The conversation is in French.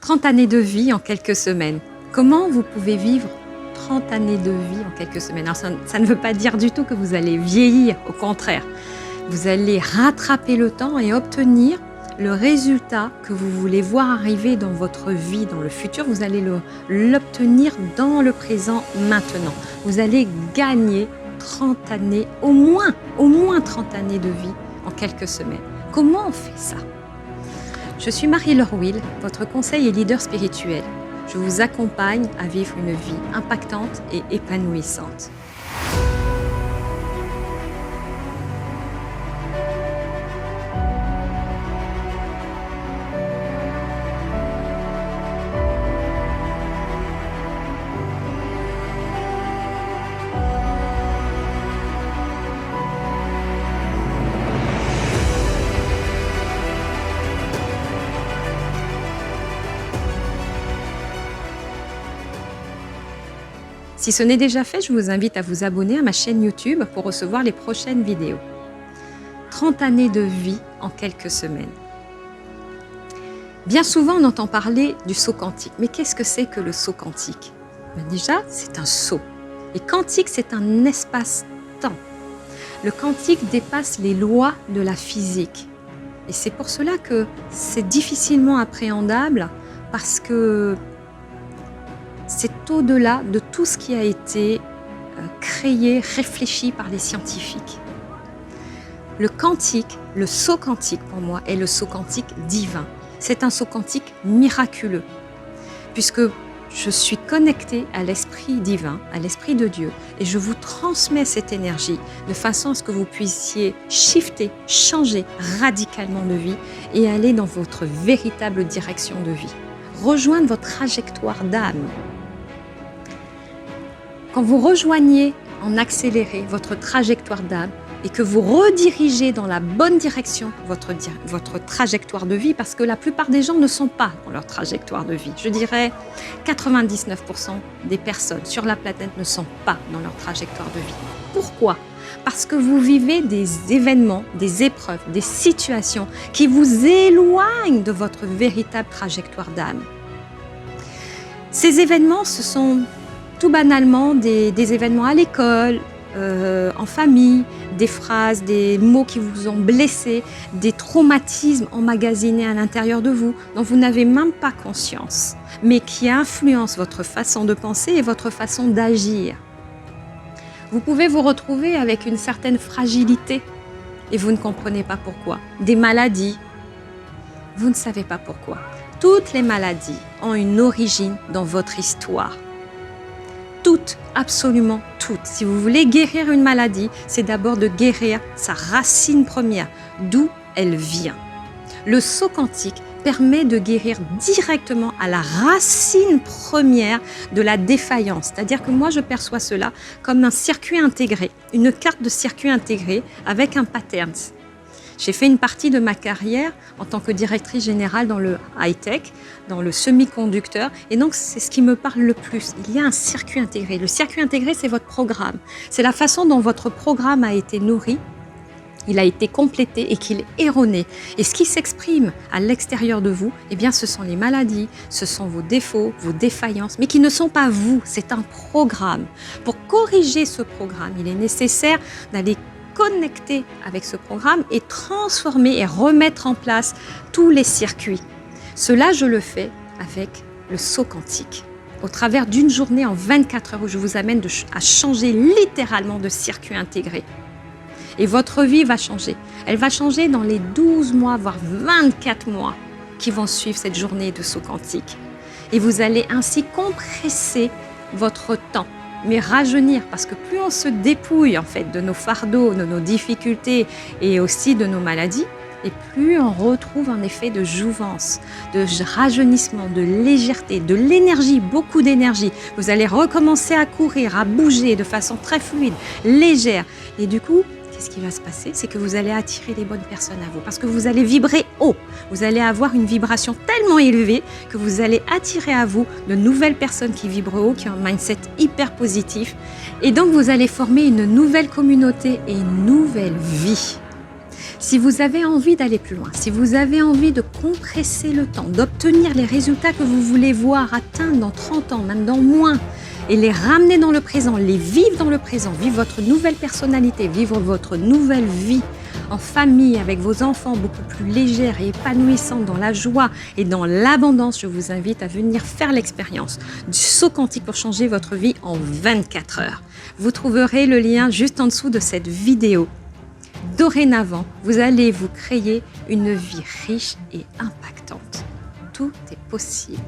30 années de vie en quelques semaines. Comment vous pouvez vivre 30 années de vie en quelques semaines? Alors ça ne veut pas dire du tout que vous allez vieillir, au contraire. Vous allez rattraper le temps et obtenir le résultat que vous voulez voir arriver dans votre vie, dans le futur. Vous allez l'obtenir dans le présent, maintenant. Vous allez gagner 30 années, au moins 30 années de vie en quelques semaines. Comment on fait ça? Je suis Marie-Laure Will, votre conseil et leader spirituel. Je vous accompagne à vivre une vie impactante et épanouissante. Si ce n'est déjà fait, je vous invite à vous abonner à ma chaîne YouTube pour recevoir les prochaines vidéos. 30 années de vie en quelques semaines. Bien souvent, on entend parler du saut quantique. Mais qu'est-ce que c'est que le saut quantique? Déjà, c'est un saut. Et quantique, c'est un espace-temps. Le quantique dépasse les lois de la physique. Et c'est pour cela que c'est difficilement appréhendable parce que c'est au-delà de tout ce qui a été créé, réfléchi par les scientifiques. Le quantique, le saut quantique pour moi, est le saut quantique divin. C'est un saut quantique miraculeux, puisque je suis connectée à l'esprit divin, à l'esprit de Dieu, et je vous transmets cette énergie de façon à ce que vous puissiez shifter, changer radicalement de vie et aller dans votre véritable direction de vie. Rejoindre votre trajectoire d'âme. Quand vous rejoignez en accéléré votre trajectoire d'âme et que vous redirigez dans la bonne direction votre trajectoire de vie, parce que la plupart des gens ne sont pas dans leur trajectoire de vie. Je dirais 99% des personnes sur la planète ne sont pas dans leur trajectoire de vie. Pourquoi? Parce que vous vivez des événements, des épreuves, des situations qui vous éloignent de votre véritable trajectoire d'âme. Ces événements, ce sont tout banalement des événements à l'école, en famille, des phrases, des mots qui vous ont blessé, des traumatismes emmagasinés à l'intérieur de vous, dont vous n'avez même pas conscience, mais qui influencent votre façon de penser et votre façon d'agir. Vous pouvez vous retrouver avec une certaine fragilité et vous ne comprenez pas pourquoi. Des maladies, vous ne savez pas pourquoi. Toutes les maladies ont une origine dans votre histoire. Toutes, absolument toutes. Si vous voulez guérir une maladie, c'est d'abord de guérir sa racine première, d'où elle vient. Le saut quantique permet de guérir directement à la racine première de la défaillance. C'est-à-dire que moi, je perçois cela comme un circuit intégré, une carte de circuit intégré avec un pattern. J'ai fait une partie de ma carrière en tant que directrice générale dans le high-tech, dans le semi-conducteur, et donc c'est ce qui me parle le plus. Il y a un circuit intégré. Le circuit intégré, c'est votre programme. C'est la façon dont votre programme a été nourri, il a été complété et qu'il est erroné. Et ce qui s'exprime à l'extérieur de vous, eh bien, ce sont les maladies, ce sont vos défauts, vos défaillances, mais qui ne sont pas vous, c'est un programme. Pour corriger ce programme, il est nécessaire d'aller connecter avec ce programme et transformer et remettre en place tous les circuits. Cela, je le fais avec le saut quantique. Au travers d'une journée en 24 heures où je vous amène à changer littéralement de circuit intégré. Et votre vie va changer. Elle va changer dans les 12 mois, voire 24 mois qui vont suivre cette journée de saut quantique. Et vous allez ainsi compresser votre temps, mais rajeunir, parce que plus on se dépouille en fait de nos fardeaux, de nos difficultés et aussi de nos maladies, et plus on retrouve un effet de jouvence, de rajeunissement, de légèreté, de l'énergie, beaucoup d'énergie. Vous allez recommencer à courir, à bouger de façon très fluide, légère. Et du coup, qu'est-ce qui va se passer? C'est que vous allez attirer les bonnes personnes à vous, parce que vous allez vibrer haut. Vous allez avoir une vibration tellement élevée que vous allez attirer à vous de nouvelles personnes qui vibrent haut, qui ont un mindset hyper positif. Et donc, vous allez former une nouvelle communauté et une nouvelle vie. Si vous avez envie d'aller plus loin, si vous avez envie de compresser le temps, d'obtenir les résultats que vous voulez voir atteindre dans 30 ans, même dans moins, et les ramener dans le présent, les vivre dans le présent, vivre votre nouvelle personnalité, vivre votre nouvelle vie en famille, avec vos enfants, beaucoup plus légère et épanouissante dans la joie et dans l'abondance, je vous invite à venir faire l'expérience du saut quantique pour changer votre vie en 24 heures. Vous trouverez le lien juste en dessous de cette vidéo. Dorénavant, vous allez vous créer une vie riche et impactante. Tout est possible.